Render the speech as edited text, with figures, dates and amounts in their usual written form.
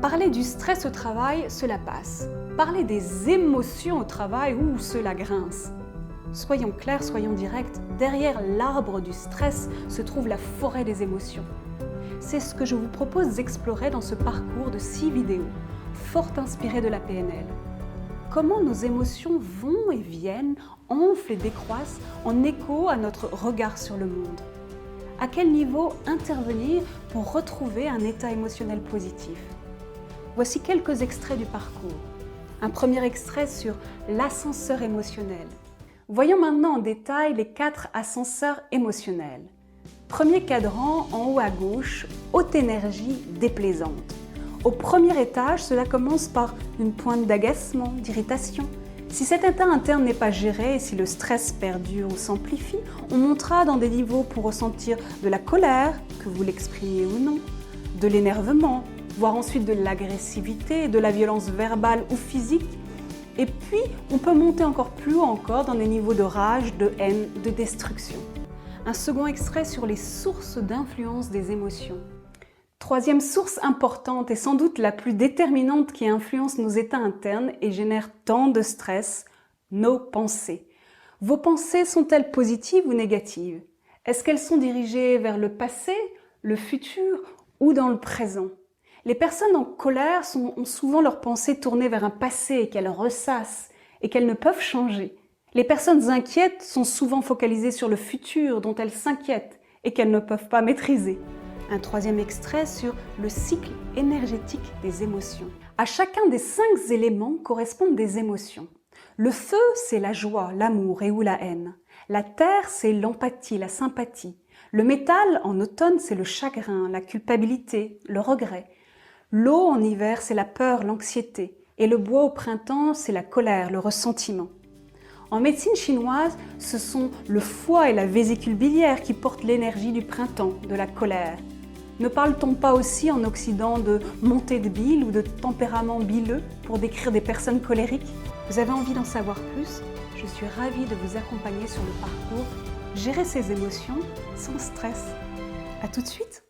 Parler du stress au travail, cela passe. Parler des émotions au travail, cela grince. Soyons clairs, soyons directs, derrière l'arbre du stress se trouve la forêt des émotions. C'est ce que je vous propose d'explorer dans ce parcours de 6 vidéos, fort inspirées de la PNL. Comment nos émotions vont et viennent, enflent et décroissent en écho à notre regard sur le monde. À quel niveau intervenir pour retrouver un état émotionnel positif? Voici quelques extraits du parcours. Un premier extrait sur l'ascenseur émotionnel. Voyons maintenant en détail les 4 ascenseurs émotionnels. Premier cadran en haut à gauche, haute énergie déplaisante. Au premier étage, cela commence par une pointe d'agacement, d'irritation. Si cet état interne n'est pas géré et si le stress perdure ou s'amplifie, on montera dans des niveaux pour ressentir de la colère, que vous l'exprimiez ou non, de l'énervement, voire ensuite de l'agressivité, de la violence verbale ou physique. Et puis, on peut monter encore plus haut encore dans des niveaux de rage, de haine, de destruction. Un second extrait sur les sources d'influence des émotions. Troisième source importante et sans doute la plus déterminante qui influence nos états internes et génère tant de stress, nos pensées. Vos pensées sont-elles positives ou négatives? Est-ce qu'elles sont dirigées vers le passé, le futur ou dans le présent? Les personnes en colère ont souvent leurs pensées tournées vers un passé qu'elles ressassent et qu'elles ne peuvent changer. Les personnes inquiètes sont souvent focalisées sur le futur dont elles s'inquiètent et qu'elles ne peuvent pas maîtriser. Un troisième extrait sur le cycle énergétique des émotions. À chacun des 5 éléments correspondent des émotions. Le feu, c'est la joie, l'amour et ou la haine. La terre, c'est l'empathie, la sympathie. Le métal, en automne, c'est le chagrin, la culpabilité, le regret. L'eau, en hiver, c'est la peur, l'anxiété. Et le bois, au printemps, c'est la colère, le ressentiment. En médecine chinoise, ce sont le foie et la vésicule biliaire qui portent l'énergie du printemps, de la colère. Ne parle-t-on pas aussi en Occident de montée de bile ou de tempérament bileux pour décrire des personnes colériques? Vous avez envie d'en savoir plus? Je suis ravie de vous accompagner sur le parcours Gérer ses émotions sans stress. À tout de suite!